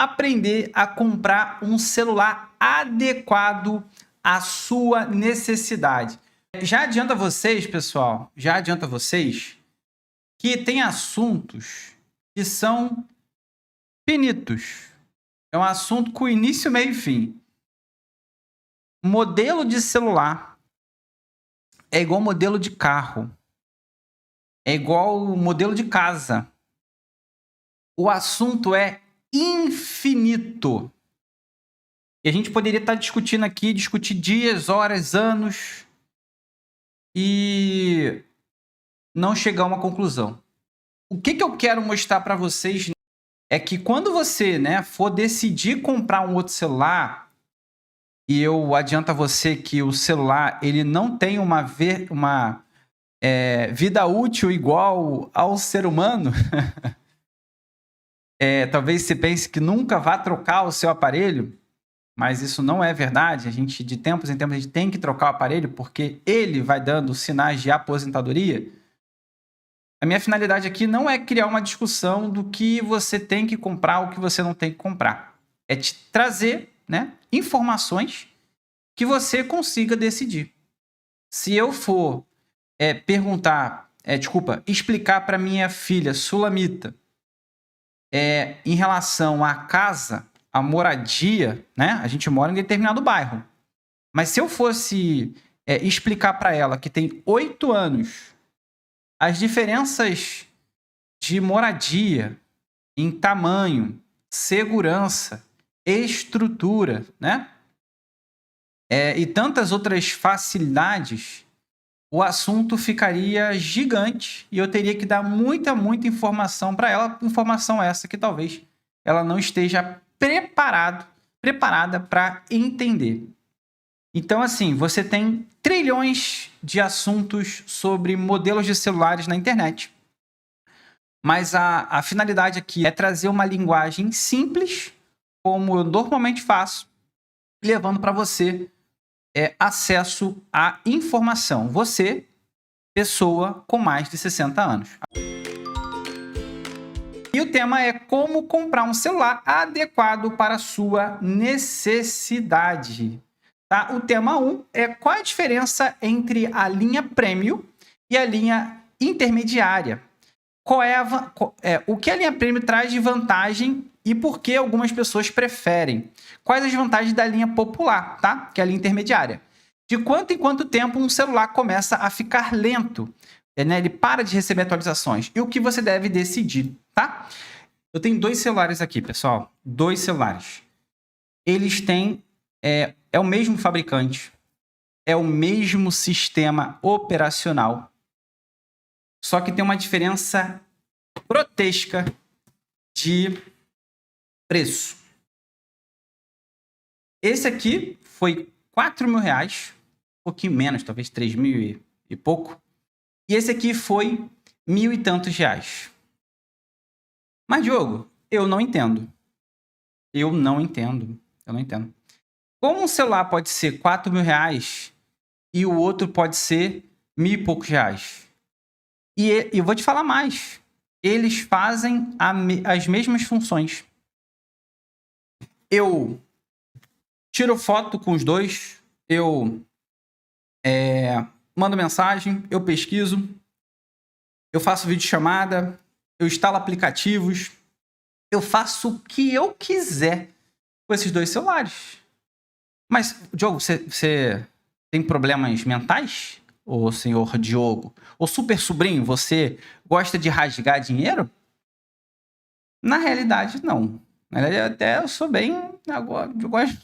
aprender a comprar um celular adequado à sua necessidade. Já adianta vocês, pessoal, que tem assuntos que são finitos. É um assunto com início, meio e fim. Modelo de celular é igual modelo de carro. É igual modelo de casa. O assunto é infinito. E a gente poderia estar discutindo aqui, discutir dias, horas, anos e não chegar a uma conclusão. O que eu quero mostrar para vocês é que quando você, for decidir comprar um outro celular, e eu adianto a você que o celular ele não tem uma vida útil igual ao ser humano, talvez você pense que nunca vá trocar o seu aparelho, mas isso não é verdade. A gente, de tempos em tempos, a gente tem que trocar o aparelho porque ele vai dando sinais de aposentadoria. A minha finalidade aqui não é criar uma discussão do que você tem que comprar ou que você não tem que comprar. É te trazer, informações que você consiga decidir. Se eu for explicar para minha filha Sulamita em relação à casa, à moradia, a gente mora em determinado bairro. Mas se eu fosse explicar para ela que tem 8 anos as diferenças de moradia em tamanho, segurança, estrutura, e tantas outras facilidades, o assunto ficaria gigante e eu teria que dar muita informação para ela, informação essa que talvez ela não esteja preparada para entender. Então, assim, você tem trilhões de assuntos sobre modelos de celulares na internet. Mas a finalidade aqui é trazer uma linguagem simples, como eu normalmente faço, levando para você acesso à informação. Você, pessoa com mais de 60 anos. E o tema é como comprar um celular adequado para a sua necessidade. Tá? O tema 1 é qual a diferença entre a linha Premium e a linha intermediária. O que a linha Premium traz de vantagem e por que algumas pessoas preferem. Quais as vantagens da linha popular, tá? Que é a linha intermediária. De quanto em quanto tempo um celular começa a ficar lento, ele para de receber atualizações. E o que você deve decidir, tá? Eu tenho 2 celulares aqui, pessoal. 2 celulares. Eles têm... É o mesmo fabricante. É o mesmo sistema operacional. Só que tem uma diferença grotesca de preço. Esse aqui foi R$4.000, um pouquinho menos, talvez 3.000 e pouco. E esse aqui foi 1.000 e tantos reais. Mas, Diogo, eu não entendo. Eu não entendo. Como um celular pode ser R$4.000 e o outro pode ser 1.000 e poucos reais? E eu vou te falar mais. Eles fazem as mesmas funções. Eu tiro foto com os dois, eu mando mensagem, eu pesquiso, eu faço videochamada, eu instalo aplicativos, eu faço o que eu quiser com esses 2 celulares. Mas, Diogo, você tem problemas mentais? Ô senhor Diogo? Ô super sobrinho, você gosta de rasgar dinheiro? Na realidade, não. Na realidade, até eu sou bem... Eu gosto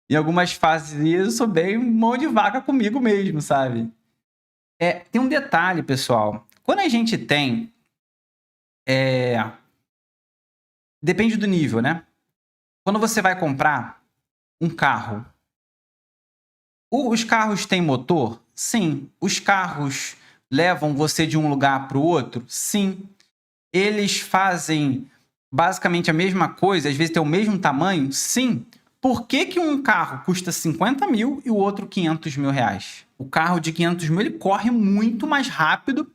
em algumas fases eu sou bem mão de vaca comigo mesmo, sabe? Tem um detalhe, pessoal. Quando a gente tem... Depende do nível, Quando você vai comprar um carro, os carros têm motor? Sim. Os carros levam você de um lugar para o outro? Sim. Eles fazem basicamente a mesma coisa, às vezes tem o mesmo tamanho? Sim. Por que um carro custa 50 mil e o outro 500 mil reais? O carro de 500 mil ele corre muito mais rápido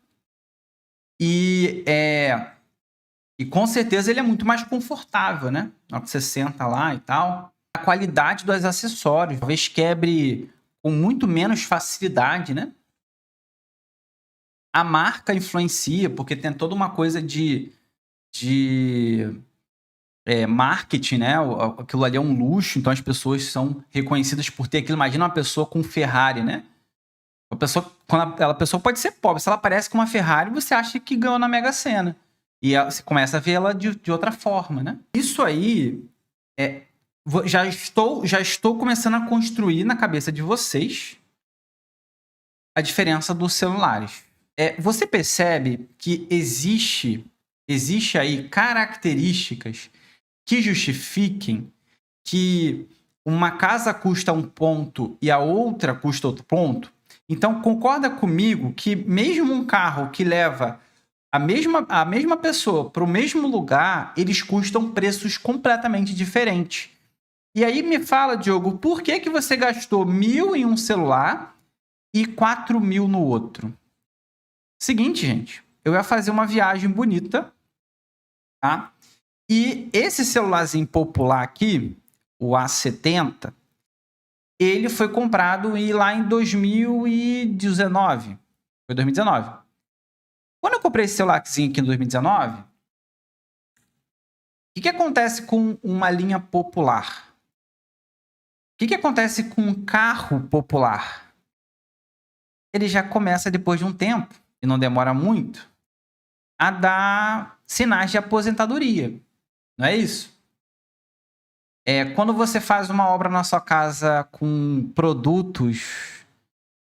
e E com certeza ele é muito mais confortável, né? Na hora que você senta lá e tal. A qualidade dos acessórios talvez quebre com muito menos facilidade, né? A marca influencia, porque tem toda uma coisa de marketing, né? Aquilo ali é um luxo, então as pessoas são reconhecidas por ter aquilo. Imagina uma pessoa com Ferrari, né? A pessoa, a pessoa pode ser pobre. Se ela aparece com uma Ferrari, você acha que ganhou na Mega Sena. E você começa a ver ela de outra forma, né? Isso aí já estou começando a construir na cabeça de vocês a diferença dos celulares. Você percebe que existe aí características que justifiquem que uma casa custa um ponto e a outra custa outro ponto? Então, concorda comigo que mesmo um carro que leva a mesma pessoa para o mesmo lugar, eles custam preços completamente diferentes. E aí me fala, Diogo, por que você gastou 1.000 em um celular e 4.000 no outro? Seguinte, gente, eu ia fazer uma viagem bonita, tá? E esse celularzinho popular aqui, o A70, ele foi comprado lá em 2019. Foi 2019. Quando eu comprei esse celularzinho aqui em 2019, o que acontece com uma linha popular? O que acontece com um carro popular? Ele já começa, depois de um tempo, e não demora muito, a dar sinais de aposentadoria. Não é isso? Quando você faz uma obra na sua casa com produtos,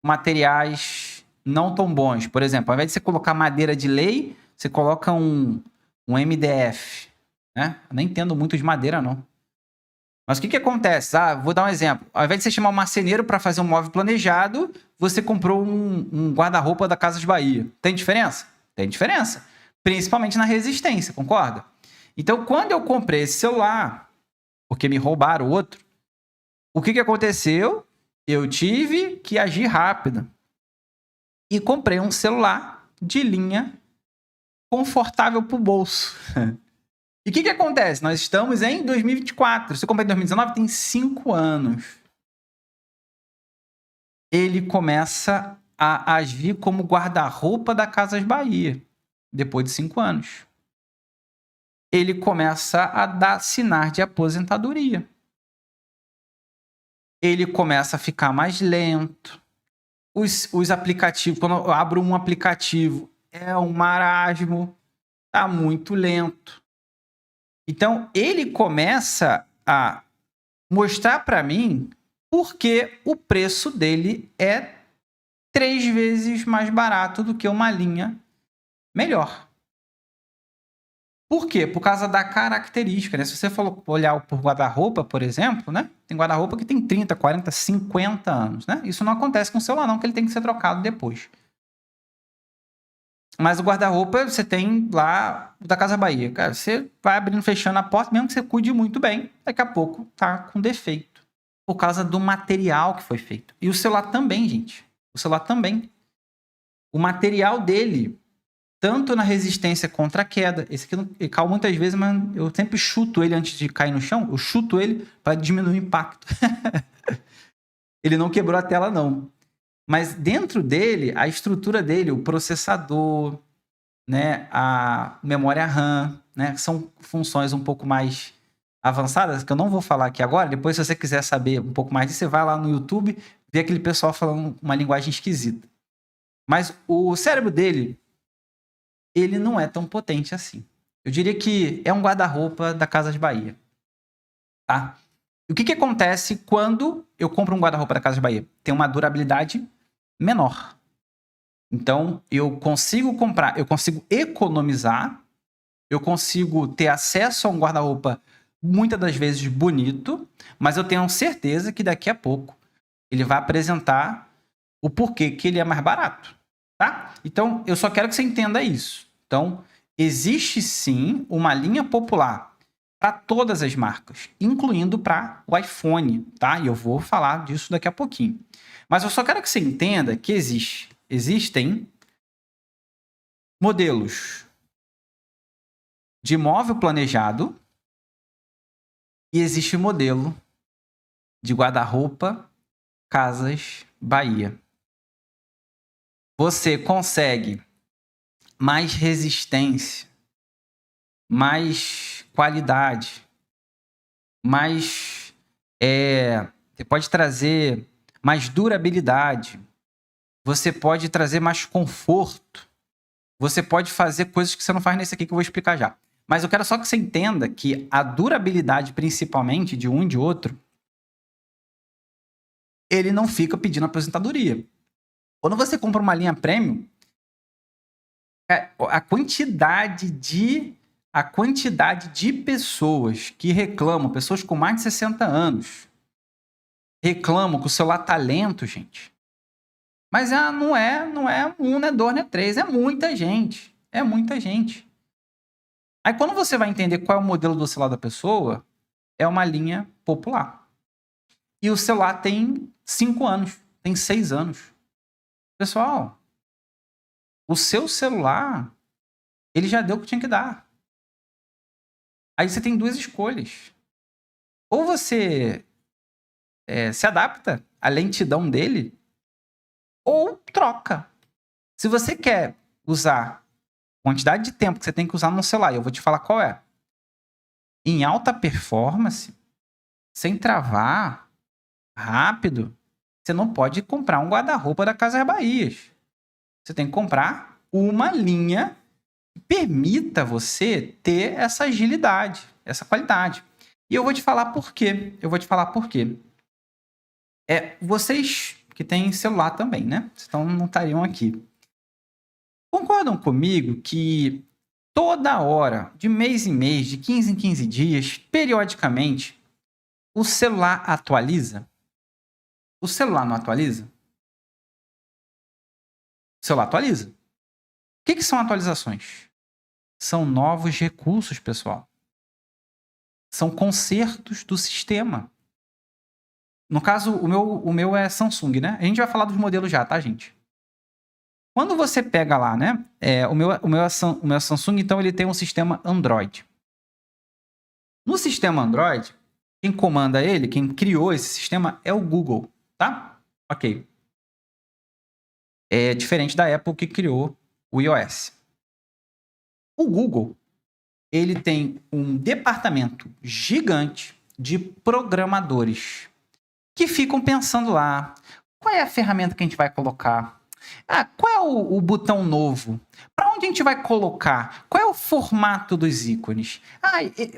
materiais não tão bons, por exemplo, ao invés de você colocar madeira de lei, você coloca um MDF. Né? Eu nem entendo muito de madeira, não. Mas o que acontece? Vou dar um exemplo. Ao invés de você chamar um marceneiro para fazer um móvel planejado, você comprou um guarda-roupa da Casas Bahia. Tem diferença? Tem diferença. Principalmente na resistência, concorda? Então, quando eu comprei esse celular, porque me roubaram outro, o que aconteceu? Eu tive que agir rápido. E comprei um celular de linha confortável para o bolso. E o que acontece? Nós estamos em 2024. Se eu comprei em 2019, tem 5 anos. Ele começa a agir como guarda-roupa da Casas Bahia, depois de 5 anos. Ele começa a dar sinais de aposentadoria. Ele começa a ficar mais lento. Os aplicativos, quando eu abro um aplicativo, é um marasmo, tá muito lento. Então, ele começa a mostrar para mim por que o preço dele é 3 vezes mais barato do que uma linha melhor. Por quê? Por causa da característica, né? Se você for olhar por guarda-roupa, por exemplo, né? Tem guarda-roupa que tem 30, 40, 50 anos, né? Isso não acontece com o celular, não, que ele tem que ser trocado depois. Mas o guarda-roupa, você tem lá da Casa Bahia. Cara, você vai abrindo, fechando a porta, mesmo que você cuide muito bem, daqui a pouco tá com defeito. Por causa do material que foi feito. E o celular também, gente. O celular também. O material dele, tanto na resistência contra a queda. Esse aqui ele cai muitas vezes, mas eu sempre chuto ele antes de cair no chão. Eu chuto ele para diminuir o impacto. Ele não quebrou a tela, não. Mas dentro dele, a estrutura dele, o processador, né, a memória RAM, né, são funções um pouco mais avançadas, que eu não vou falar aqui agora. Depois, se você quiser saber um pouco mais disso, você vai lá no YouTube, vê aquele pessoal falando uma linguagem esquisita. Mas o cérebro dele, ele não é tão potente assim. Eu diria que é um guarda-roupa da Casas Bahia. Tá? E o que acontece quando eu compro um guarda-roupa da Casas Bahia? Tem uma durabilidade menor. Então, eu consigo comprar, eu consigo economizar, eu consigo ter acesso a um guarda-roupa muitas das vezes bonito, mas eu tenho certeza que daqui a pouco ele vai apresentar o porquê que ele é mais barato, tá? Então, eu só quero que você entenda isso. Então, existe sim uma linha popular para todas as marcas, incluindo para o iPhone, tá? E eu vou falar disso daqui a pouquinho. Mas eu só quero que você entenda que existem modelos de móvel planejado e existe o modelo de guarda-roupa Casas Bahia. Você consegue mais resistência, mais qualidade, mais... você pode trazer mais durabilidade, você pode trazer mais conforto, você pode fazer coisas que você não faz nesse aqui que eu vou explicar já. Mas eu quero só que você entenda que a durabilidade, principalmente, de um e de outro, ele não fica pedindo aposentadoria. Quando você compra uma linha premium, a quantidade de pessoas que reclamam, pessoas com mais de 60 anos, reclamam que o celular tá lento, gente. Mas não é um, não é dois, não é três, é muita gente. É muita gente. Aí quando você vai entender qual é o modelo do celular da pessoa, é uma linha popular. E o celular tem 5 anos, tem 6 anos. Pessoal, o seu celular, ele já deu o que tinha que dar. Aí você tem duas escolhas. Ou você se adapta à lentidão dele, ou troca. Se você quer usar a quantidade de tempo que você tem que usar no celular, eu vou te falar qual é. Em alta performance, sem travar, rápido, você não pode comprar um guarda-roupa da Casas Bahias. Você tem que comprar uma linha que permita você ter essa agilidade, essa qualidade. E eu vou te falar por quê. Vocês que têm celular também, né? Então não estariam aqui. Concordam comigo que toda hora, de mês em mês, de 15 em 15 dias, periodicamente, o celular atualiza? O celular não atualiza? O celular atualiza. O que são atualizações? São novos recursos, pessoal. São consertos do sistema. No caso, o meu é Samsung, né? A gente vai falar dos modelos já, tá, gente? Quando você pega lá, né? O meu é Samsung, então ele tem um sistema Android. No sistema Android, quem comanda ele, quem criou esse sistema é o Google, tá? Ok. É diferente da Apple que criou o iOS. O Google, ele tem um departamento gigante de programadores que ficam pensando lá, qual é a ferramenta que a gente vai colocar? Qual é o botão novo? Para onde a gente vai colocar? Qual é o formato dos ícones?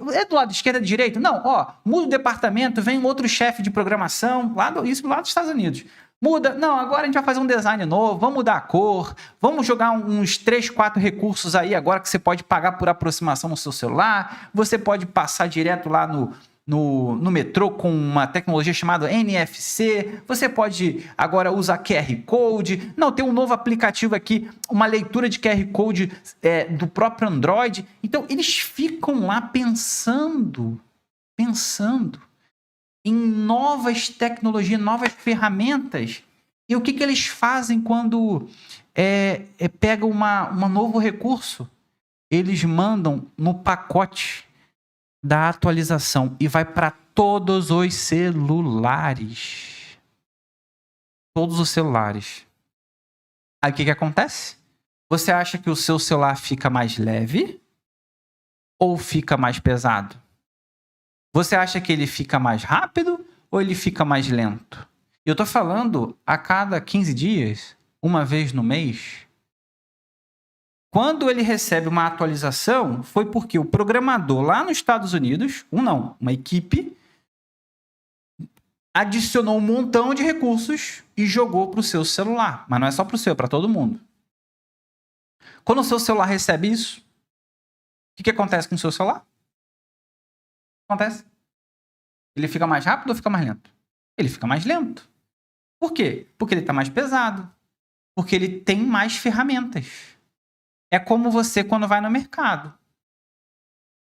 É do lado esquerdo ou direito? Não, muda o departamento, vem um outro chefe de programação, isso lá dos Estados Unidos. Muda, não, agora a gente vai fazer um design novo, vamos mudar a cor, vamos jogar uns 3, 4 recursos aí agora que você pode pagar por aproximação no seu celular, você pode passar direto lá no metrô com uma tecnologia chamada NFC, você pode agora usar QR Code, não, tem um novo aplicativo aqui, uma leitura de QR Code do próprio Android. Então, eles ficam lá pensando em novas tecnologias, novas ferramentas. E o que eles fazem quando pegam um novo recurso? Eles mandam no pacote da atualização e vai para todos os celulares. Todos os celulares. Aí o que acontece? Você acha que o seu celular fica mais leve ou fica mais pesado? Você acha que ele fica mais rápido ou ele fica mais lento? Eu estou falando a cada 15 dias, uma vez no mês. Quando ele recebe uma atualização, foi porque o programador lá nos Estados Unidos, uma equipe, adicionou um montão de recursos e jogou para o seu celular. Mas não é só para o seu, é para todo mundo. Quando o seu celular recebe isso, o que acontece com o seu celular? Acontece? Ele fica mais rápido ou fica mais lento? Ele fica mais lento. Por quê? Porque ele está mais pesado. Porque ele tem mais ferramentas. É como você quando vai no mercado.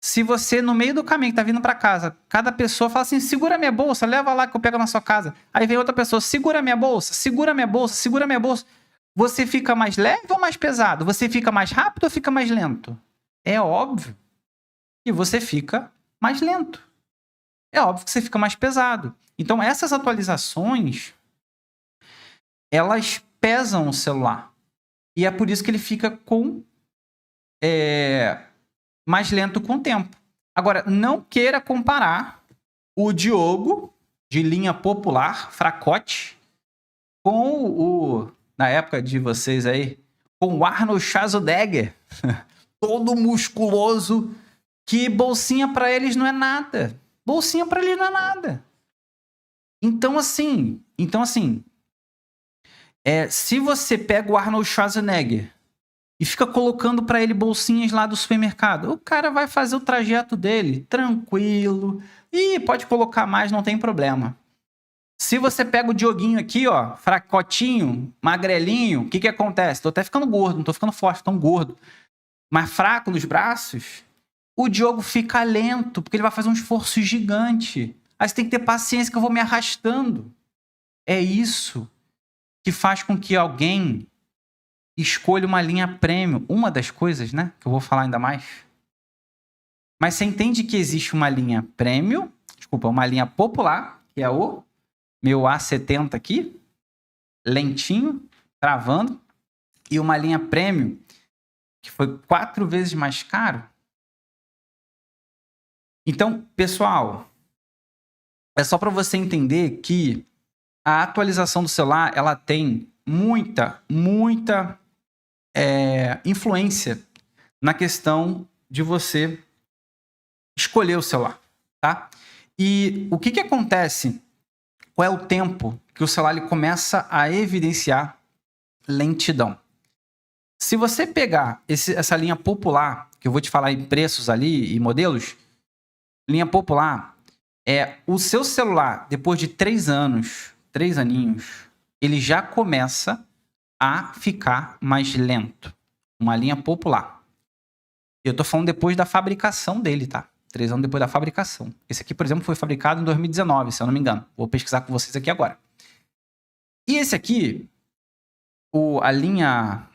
Se você, no meio do caminho, está vindo para casa, cada pessoa fala assim, segura minha bolsa, leva lá que eu pego na sua casa. Aí vem outra pessoa, segura minha bolsa, segura minha bolsa, segura minha bolsa. Você fica mais leve ou mais pesado? Você fica mais rápido ou fica mais lento? É óbvio. e você fica mais lento. É óbvio que você fica mais pesado. Então, essas atualizações, elas pesam o celular. E é por isso que ele fica mais lento com o tempo. Agora, não queira comparar o Diogo, de linha popular, fracote, com na época de vocês aí, com o Arnold Schwarzenegger, todo musculoso, que bolsinha para eles não é nada. Bolsinha para eles não é nada. Então, assim, se você pega o Arnold Schwarzenegger e fica colocando para ele bolsinhas lá do supermercado, o cara vai fazer o trajeto dele tranquilo. E pode colocar mais, não tem problema. Se você pega o Dioguinho aqui, ó, fracotinho, magrelinho, o que acontece? Tô até ficando gordo, não tô ficando forte, tão gordo. Mas fraco nos braços, o Diogo fica lento, porque ele vai fazer um esforço gigante. Aí você tem que ter paciência que eu vou me arrastando. É isso que faz com que alguém escolha uma linha premium. Uma das coisas, né, que eu vou falar ainda mais. Mas você entende que existe uma linha premium, uma linha popular, que é o meu A70 aqui, lentinho, travando, e uma linha premium, que foi 4 vezes mais caro. Então, pessoal, é só para você entender que a atualização do celular, ela tem muita influência na questão de você escolher o celular, tá? E o que acontece? Qual é o tempo que o celular ele começa a evidenciar lentidão? Se você pegar essa linha popular, que eu vou te falar em preços ali e modelos, linha popular, o seu celular, depois de 3 aninhos, ele já começa a ficar mais lento. Uma linha popular. Eu tô falando depois da fabricação dele, tá? 3 anos depois da fabricação. Esse aqui, por exemplo, foi fabricado em 2019, se eu não me engano. Vou pesquisar com vocês aqui agora. E esse aqui, a linha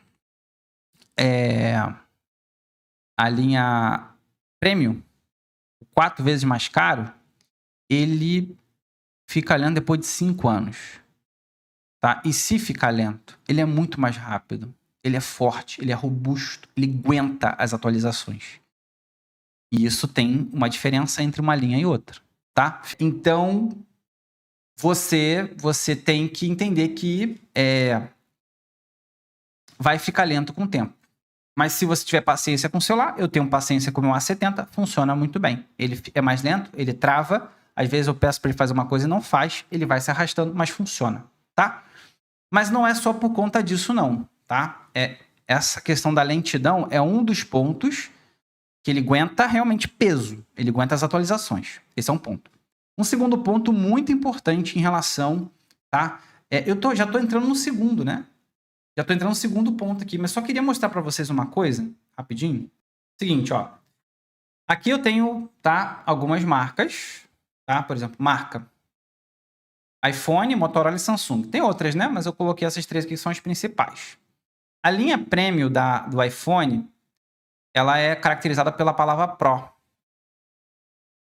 Premium, 4 vezes mais caro, ele fica lento depois de 5 anos. Tá? E se ficar lento, ele é muito mais rápido. Ele é forte, ele é robusto, ele aguenta as atualizações. E isso tem uma diferença entre uma linha e outra, tá? Então, você tem que entender que vai ficar lento com o tempo. Mas se você tiver paciência com o celular, eu tenho paciência com o meu A70, funciona muito bem. Ele é mais lento, ele trava. Às vezes eu peço para ele fazer uma coisa e não faz, ele vai se arrastando, mas funciona, tá? Mas não é só por conta disso não, tá? Essa questão da lentidão é um dos pontos que ele aguenta realmente peso, ele aguenta as atualizações. Esse é um ponto. Um segundo ponto muito importante em relação, tá? Já tô entrando no segundo, né? Já tô entrando no segundo ponto aqui, mas só queria mostrar para vocês uma coisa, rapidinho. Seguinte, ó. Aqui eu tenho, tá, algumas marcas, tá? Por exemplo, marca iPhone, Motorola e Samsung. Tem outras, né? Mas eu coloquei essas 3 aqui que são as principais. A linha Premium do iPhone, ela é caracterizada pela palavra Pro.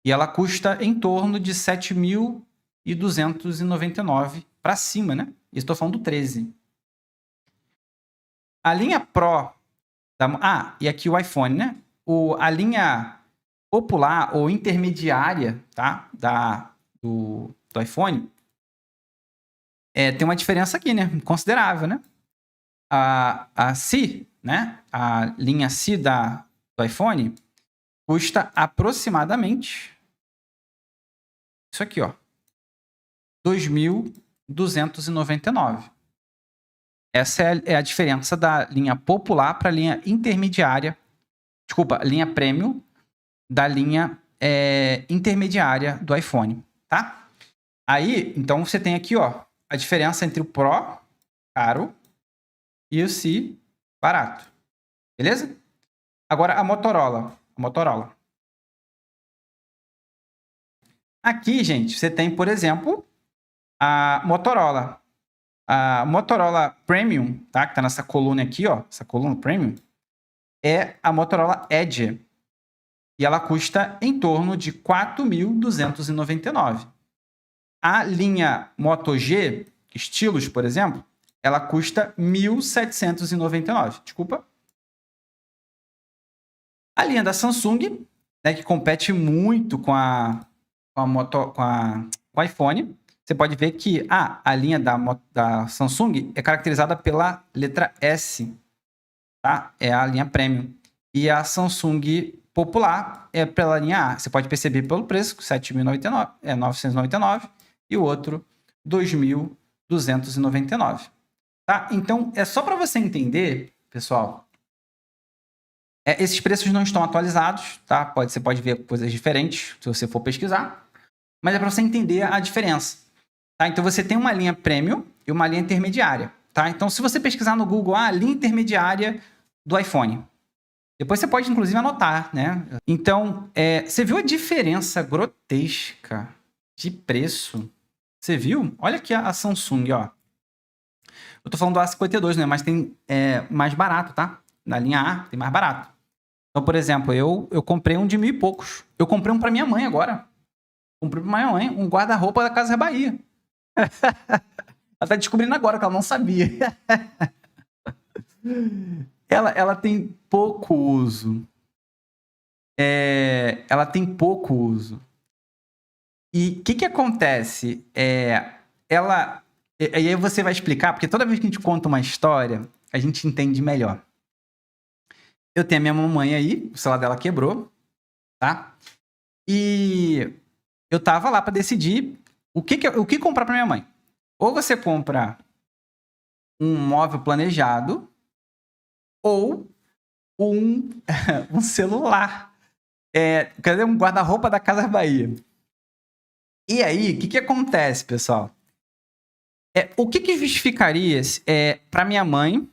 E ela custa em torno de 7.299 para cima, né? Estou falando do 13. A linha Pro... e aqui o iPhone, né? A linha popular ou intermediária, tá? Do iPhone, tem uma diferença aqui, né? Considerável, né? A C, né? A linha C do iPhone custa aproximadamente isso aqui, ó. 2.299. Essa é a diferença da linha popular para a linha intermediária. Desculpa, linha premium da linha intermediária do iPhone, tá? Aí, então você tem aqui, ó, a diferença entre o Pro, caro, e o C, barato. Beleza? Agora a Motorola. Aqui, gente, você tem, por exemplo, a Motorola. A Motorola Premium, tá? Que tá nessa coluna aqui, ó. Essa coluna Premium. É a Motorola Edge. E ela custa em torno de 4.299. A linha Moto G, estilos, por exemplo, ela custa 1.799. Desculpa. A linha da Samsung, né, que compete muito com o iPhone, você pode ver que a linha da Samsung é caracterizada pela letra S, tá? É a linha Premium. E a Samsung popular é pela linha A. Você pode perceber pelo preço, 7.999, e o outro 2.299. Tá? Então, é só para você entender, pessoal, esses preços não estão atualizados, tá? Você pode ver coisas diferentes se você for pesquisar, mas é para você entender a diferença. Tá? Então, você tem uma linha Premium e uma linha intermediária. Tá? Então, se você pesquisar no Google, linha intermediária do iPhone, depois você pode, inclusive, anotar, né? Então, você viu a diferença grotesca de preço? Você viu? Olha aqui a Samsung, ó. Eu tô falando do A52, né? Mas tem mais barato, tá? Na linha A tem mais barato. Então, por exemplo, eu comprei um de 1.000 e poucos. Eu comprei um pra minha mãe agora. Comprei pra minha mãe um guarda-roupa da Casa Bahia. Ela tá descobrindo agora que ela não sabia. Ela tem pouco uso. Ela tem pouco uso. E o que acontece? E aí você vai explicar, porque toda vez que a gente conta uma história, a gente entende melhor. Eu tenho a minha mamãe aí, o celular dela quebrou, tá? E eu tava lá para decidir o que comprar para minha mãe. Ou você compra um móvel planejado, ou um celular. Cadê um guarda-roupa da Casa Bahia? E aí, o que acontece, pessoal? O que justificaria para minha mãe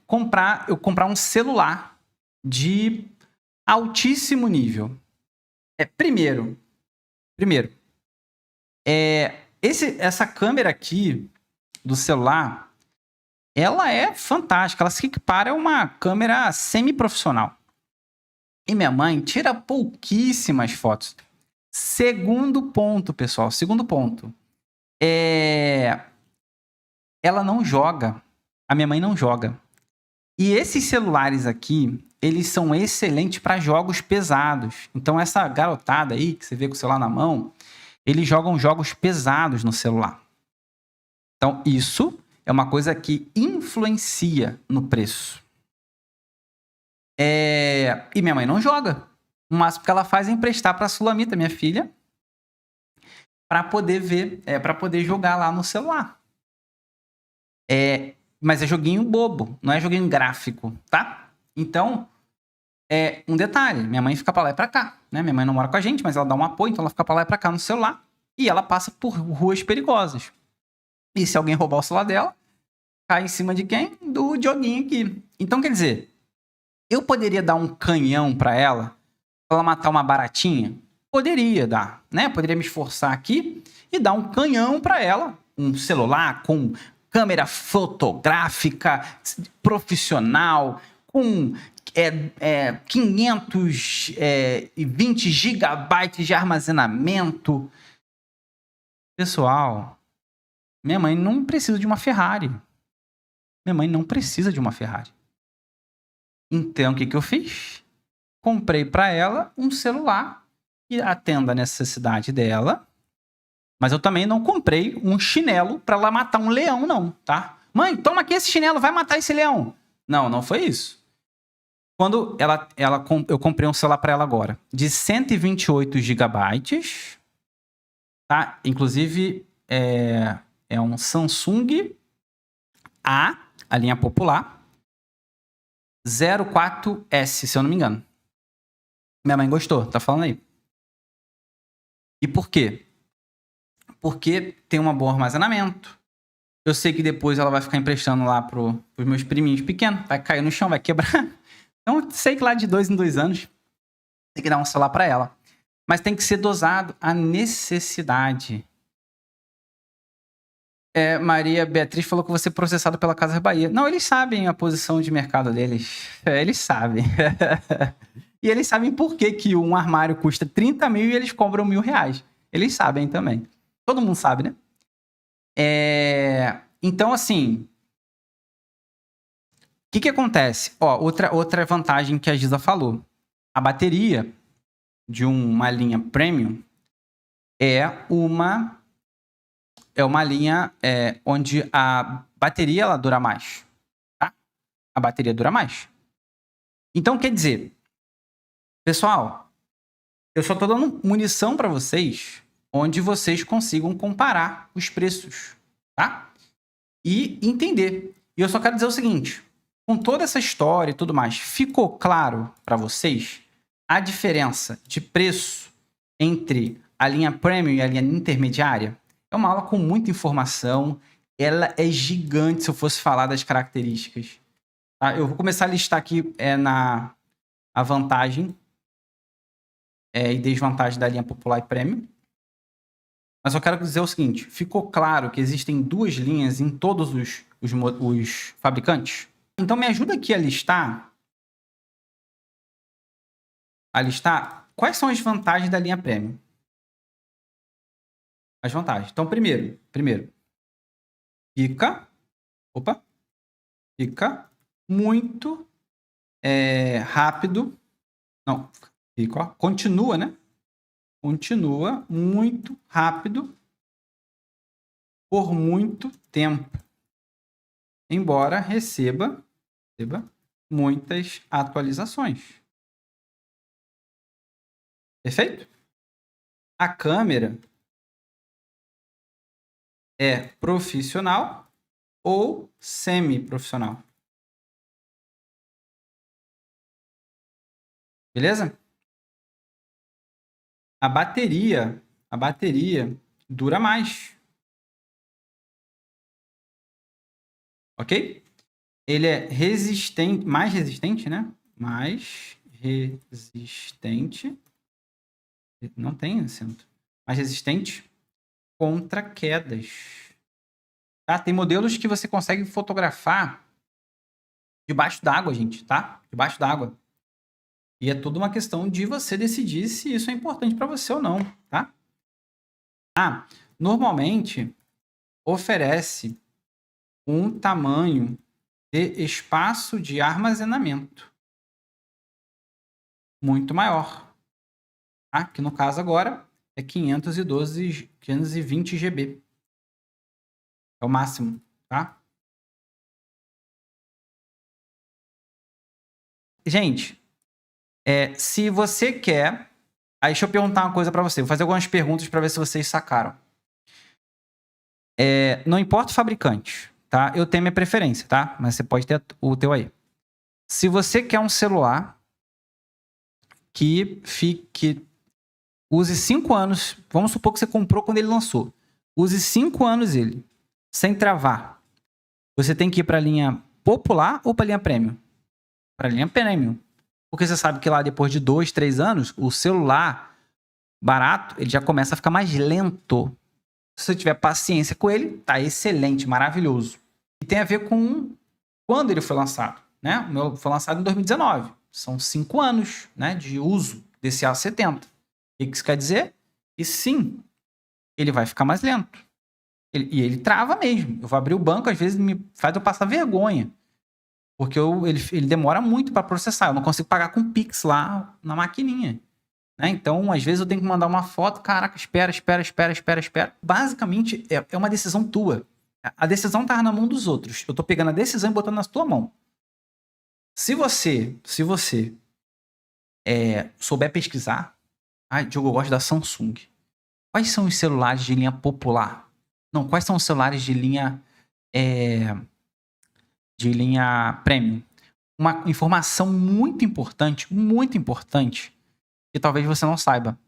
comprar um celular de altíssimo nível? Primeiro, essa câmera aqui do celular, ela é fantástica, ela se equipara a uma câmera semi-profissional. E minha mãe tira pouquíssimas fotos. Segundo ponto, pessoal, ela não joga. A minha mãe não joga. E esses celulares aqui, eles são excelentes para jogos pesados. Então, essa garotada aí, que você vê com o celular na mão, eles jogam jogos pesados no celular. Então, isso é uma coisa que influencia no preço. E minha mãe não joga. O máximo que ela faz é emprestar para a Sulamita, minha filha, para poder ver, para poder jogar lá no celular. Mas é joguinho bobo, não é joguinho gráfico, tá? Então, um detalhe, minha mãe fica pra lá e pra cá, né? Minha mãe não mora com a gente, mas ela dá um apoio, então ela fica pra lá e pra cá no celular e ela passa por ruas perigosas. E se alguém roubar o celular dela, cai em cima de quem? Do Dioguinho aqui. Então, quer dizer, eu poderia dar um canhão pra ela matar uma baratinha? Poderia dar, né? Poderia me esforçar aqui e dar um canhão pra ela, um celular com câmera fotográfica profissional, com 520 gigabytes de armazenamento. Pessoal, minha mãe não precisa de uma Ferrari. Minha mãe não precisa de uma Ferrari. Então, o que eu fiz? Comprei para ela um celular que atenda a necessidade dela. Mas eu também não comprei um chinelo para ela matar um leão, não, tá? Mãe, toma aqui esse chinelo, vai matar esse leão. Não foi isso. Quando eu comprei um celular para ela agora, de 128 gigabytes, tá? Inclusive, é um Samsung A linha popular, 04S, se eu não me engano. Minha mãe gostou, tá falando aí. E por quê? Porque tem um bom armazenamento. Eu sei que depois ela vai ficar emprestando lá pros meus priminhos pequenos. Vai cair no chão, vai quebrar. Então, eu sei que lá de 2 em 2 anos tem que dar um celular para ela. Mas tem que ser dosado à necessidade. Maria Beatriz falou que você é processado pela Casa Bahia. Não, eles sabem a posição de mercado deles. Eles sabem. E eles sabem por que que um armário custa 30 mil e eles cobram R$1.000. Eles sabem também. Todo mundo sabe, né? Então, assim... O que acontece? Ó, outra vantagem que a Giza falou. A bateria de uma linha premium é uma linha onde a bateria ela dura mais. Tá? A bateria dura mais. Então, quer dizer, pessoal, eu só estou dando munição para vocês onde vocês consigam comparar os preços, tá? E entender. E eu só quero dizer o seguinte, com toda essa história e tudo mais, ficou claro para vocês a diferença de preço entre a linha Premium e a linha intermediária? É uma aula com muita informação, ela é gigante se eu fosse falar das características. Tá? Eu vou começar a listar aqui a vantagem e desvantagem da linha Popular e Premium. Mas só quero dizer o seguinte, ficou claro que existem duas linhas em todos os fabricantes? Então me ajuda aqui a listar quais são as vantagens da linha Premium. As vantagens. Então, primeiro, fica muito rápido. Não, fica, ó, continua, né? Continua muito rápido por muito tempo. Embora receba muitas atualizações. Perfeito? A câmera é profissional ou semi-profissional. Beleza? A bateria dura mais. Ok? Ele é resistente, mais resistente, né? Mais resistente. Não tem acento. Mais resistente contra quedas. Tá? Tem modelos que você consegue fotografar debaixo d'água, gente, tá? Debaixo d'água. E é tudo uma questão de você decidir se isso é importante para você ou não, tá? Normalmente oferece um tamanho de espaço de armazenamento muito maior. Tá? Que no caso agora é 520 GB. É o máximo, tá? Gente, se você quer... Aí deixa eu perguntar uma coisa para você. Vou fazer algumas perguntas para ver se vocês sacaram. Não importa o fabricante, tá? Eu tenho minha preferência, tá? Mas você pode ter o teu aí. Se você quer um celular que use 5 anos... Vamos supor que você comprou quando ele lançou. Use 5 anos ele, sem travar. Você tem que ir para a linha Popular ou para a linha Premium? Para a linha Premium. Porque você sabe que lá depois de 2, 3 anos, o celular barato, ele já começa a ficar mais lento. Se você tiver paciência com ele, tá excelente, maravilhoso. E tem a ver com quando ele foi lançado, né? O meu foi lançado em 2019. São 5 anos, né, de uso desse A70. O que isso quer dizer? E sim, ele vai ficar mais lento. E ele trava mesmo. Eu vou abrir o banco, às vezes me faz eu passar vergonha. Porque ele demora muito para processar. Eu não consigo pagar com Pix lá na maquininha. Né? Então, às vezes eu tenho que mandar uma foto. Caraca, espera. Basicamente, é uma decisão tua. A decisão tá na mão dos outros. Eu tô pegando a decisão e botando na tua mão. Se você souber pesquisar... Diogo, eu gosto da Samsung. Quais são os celulares de linha popular? Não, quais são os celulares de linha premium? Uma informação muito importante, que talvez você não saiba.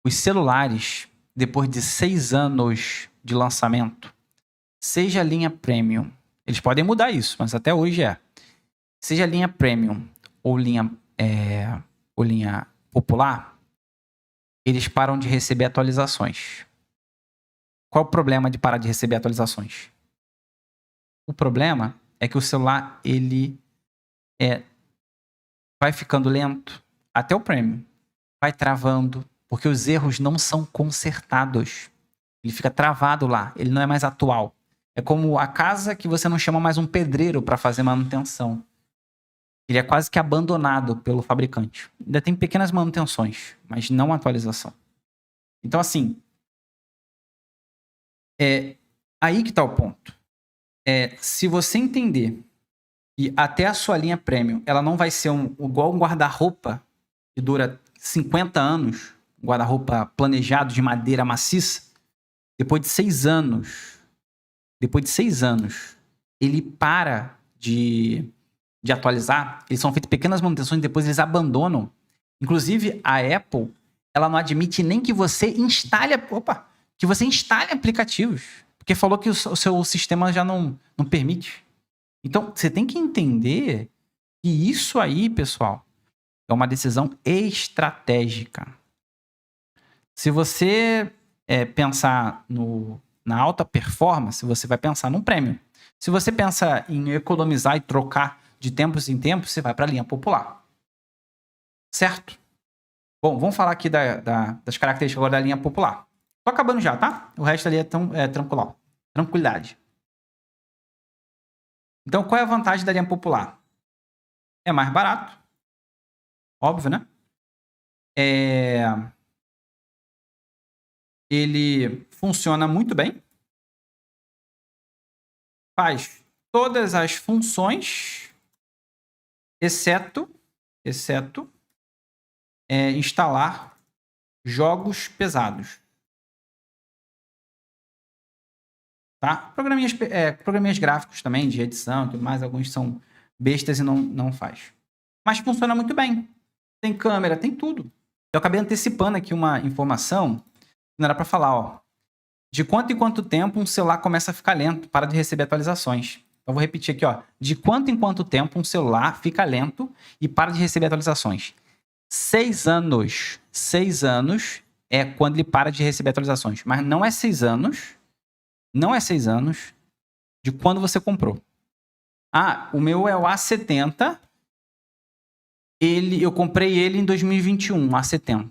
Os celulares, depois de 6 anos de lançamento, seja a linha premium, eles podem mudar isso, mas até hoje seja a linha premium ou linha popular, eles param de receber atualizações. Qual o problema de parar de receber atualizações? O problema é que o celular ele vai ficando lento, até o Premium, vai travando, porque os erros não são consertados. Ele fica travado lá, ele não é mais atual. É como a casa que você não chama mais um pedreiro para fazer manutenção. Ele é quase que abandonado pelo fabricante. Ainda tem pequenas manutenções, mas não atualização. Então, assim, é aí que está o ponto. Se você entender que até a sua linha Premium, ela não vai ser igual um guarda-roupa que dura 50 anos, um guarda-roupa planejado de madeira maciça, depois de 6 anos, ele para de atualizar, eles são feitas pequenas manutenções e depois eles abandonam. Inclusive, a Apple, ela não admite nem que você instale aplicativos, porque falou que o seu sistema já não permite. Então, você tem que entender que isso aí, pessoal, é uma decisão estratégica. Se você pensar na alta performance, você vai pensar num prêmio. Se você pensa em economizar e trocar de tempos em tempos, você vai para a linha popular. Certo? Bom, vamos falar aqui das características agora da linha popular. Tô acabando já, tá? O resto ali é tranquilidade. Então, qual é a vantagem da linha popular? É mais barato. Óbvio, né? Ele funciona muito bem. Faz todas as funções, exceto instalar jogos pesados. Tá? Programinhas gráficos também, de edição e tudo mais, alguns são bestas e não faz. Mas funciona muito bem. Tem câmera, tem tudo. Eu acabei antecipando aqui uma informação que não era para falar, ó. De quanto em quanto tempo um celular começa a ficar lento, para de receber atualizações. Eu vou repetir aqui, ó. De quanto em quanto tempo um celular fica lento e para de receber atualizações? 6 anos. 6 anos é quando ele para de receber atualizações. Mas não é 6 anos. Não é 6 anos de quando você comprou. Ah, o meu é o A70. Eu comprei ele em 2021, A70.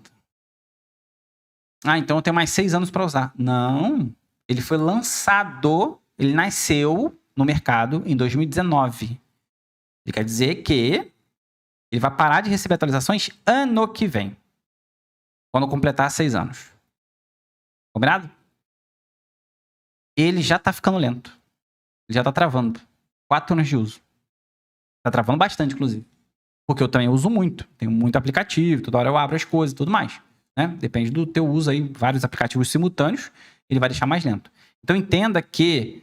Ah, então eu tenho mais 6 anos para usar. Não. Ele foi lançado, ele nasceu no mercado em 2019. Ele quer dizer que ele vai parar de receber atualizações ano que vem. Quando completar 6 anos. Combinado? Ele já está ficando lento. Ele já está travando. 4 anos de uso. Está travando bastante, inclusive. Porque eu também uso muito. Tenho muito aplicativo, toda hora eu abro as coisas e tudo mais. Né? Depende do teu uso aí, vários aplicativos simultâneos, ele vai deixar mais lento. Então entenda que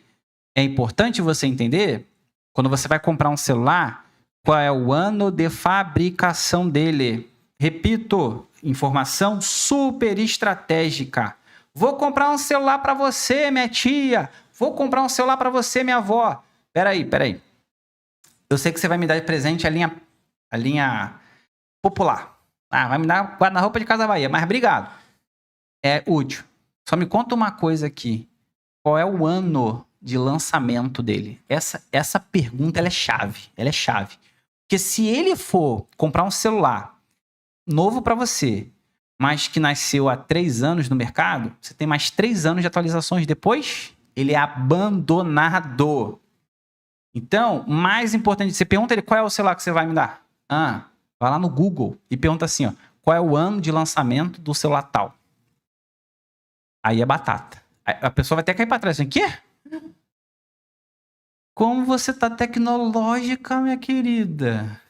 é importante você entender, quando você vai comprar um celular, qual é o ano de fabricação dele. Repito, informação super estratégica. Vou comprar um celular para você, minha tia. Vou comprar um celular para você, minha avó. Peraí. Eu sei que você vai me dar de presente a linha popular. Ah, vai me dar guarda-roupa de Casa Bahia, mas obrigado. É útil. Só me conta uma coisa aqui. Qual é o ano de lançamento dele? Essa pergunta ela é chave. Ela é chave. Porque se ele for comprar um celular novo para você, mas que nasceu há 3 anos no mercado, você tem mais 3 anos de atualizações depois, ele é abandonado. Então, mais importante, você pergunta ele qual é o celular que você vai me dar. Vai lá no Google e pergunta assim, ó, qual é o ano de lançamento do celular tal? Aí é batata. A pessoa vai até cair para trás. Assim, quê? Como você tá tecnológica, minha querida?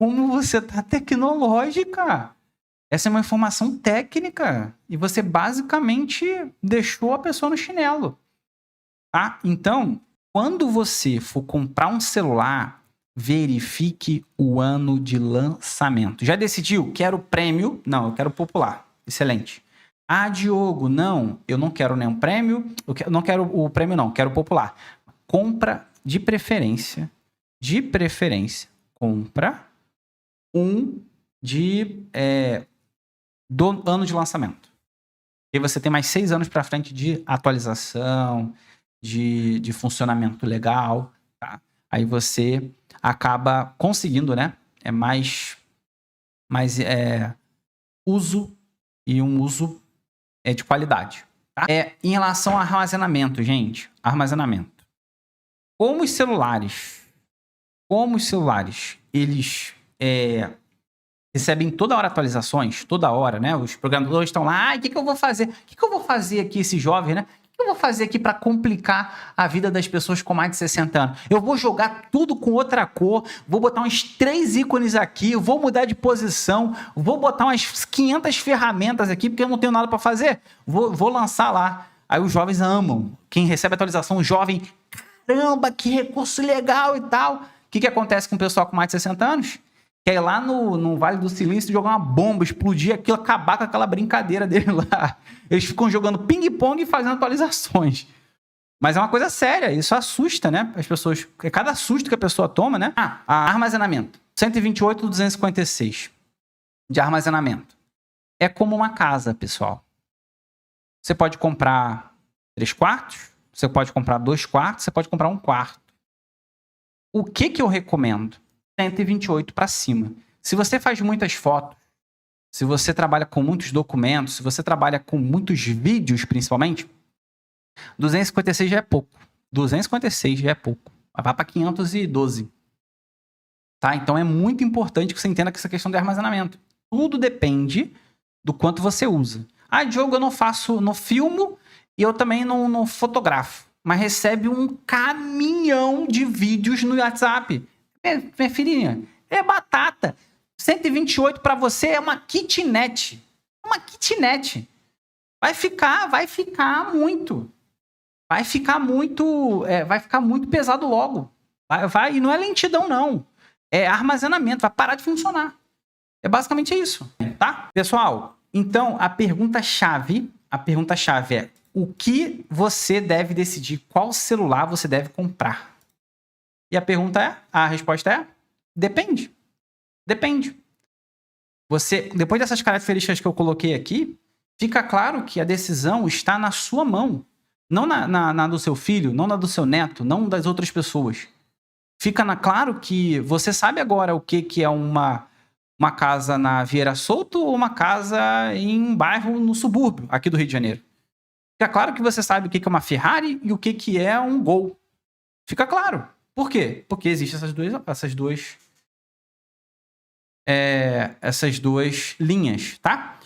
Como você tá tecnológica? Essa é uma informação técnica. E você basicamente deixou a pessoa no chinelo. Tá? Então, quando você for comprar um celular, verifique o ano de lançamento. Já decidiu? Quero prêmio? Não, eu quero popular. Excelente. Ah, Diogo, não, eu não quero nenhum prêmio. Não quero o prêmio, não, quero o popular. Compra de preferência, compra um do ano de lançamento. E você tem mais 6 anos para frente de atualização, de funcionamento legal, tá? Aí você acaba conseguindo, né? É mais mas uso e um uso de qualidade. Tá? Em relação ao armazenamento, gente, armazenamento. Como os celulares, eles recebem toda hora atualizações, toda hora, né? Os programadores estão lá, o que eu vou fazer? O que eu vou fazer aqui, esse jovem, né? O que eu vou fazer aqui para complicar a vida das pessoas com mais de 60 anos? Eu vou jogar tudo com outra cor, vou botar uns 3 ícones aqui, vou mudar de posição, vou botar umas 500 ferramentas aqui, porque eu não tenho nada para fazer. Vou lançar lá. Aí os jovens amam. Quem recebe atualização, o jovem, caramba, que recurso legal e tal. O que acontece com o pessoal com mais de 60 anos? Quer ir lá no Vale do Silício jogar uma bomba, explodir aquilo, acabar com aquela brincadeira dele lá. Eles ficam jogando ping-pong e fazendo atualizações. Mas é uma coisa séria, isso assusta, né? As pessoas, cada susto que a pessoa toma, né? Armazenamento. 128 do 256 de armazenamento. É como uma casa, pessoal. Você pode comprar 3 quartos, você pode comprar 2 quartos, você pode comprar 1 quarto. O que eu recomendo? 128 para cima. Se você faz muitas fotos, se você trabalha com muitos documentos, se você trabalha com muitos vídeos, principalmente, 256 já é pouco. 256 já é pouco. Vai para 512. Tá? Então é muito importante que você entenda que essa questão de armazenamento. Tudo depende do quanto você usa. Diogo, eu não faço, não filmo e eu também não fotografo. Mas recebe um caminhão de vídeos no WhatsApp. Minha filhinha, é batata. 128 para você é uma kitnet. Uma kitnet. Vai ficar muito. Vai ficar muito pesado logo. E não é lentidão, não. É armazenamento. Vai parar de funcionar. É basicamente isso, tá? Pessoal, então a pergunta-chave é: o que você deve decidir? Qual celular você deve comprar? E a resposta é: depende. Depende. Depois dessas características que eu coloquei aqui, fica claro que a decisão está na sua mão. Não na do seu filho, não na do seu neto, não das outras pessoas. Fica claro que você sabe agora o que é uma casa na Vieira Solto ou uma casa em um bairro no subúrbio, aqui do Rio de Janeiro. Fica claro que você sabe o que é uma Ferrari e o que é um Gol. Fica claro. Por quê? Porque existem essas duas linhas, tá?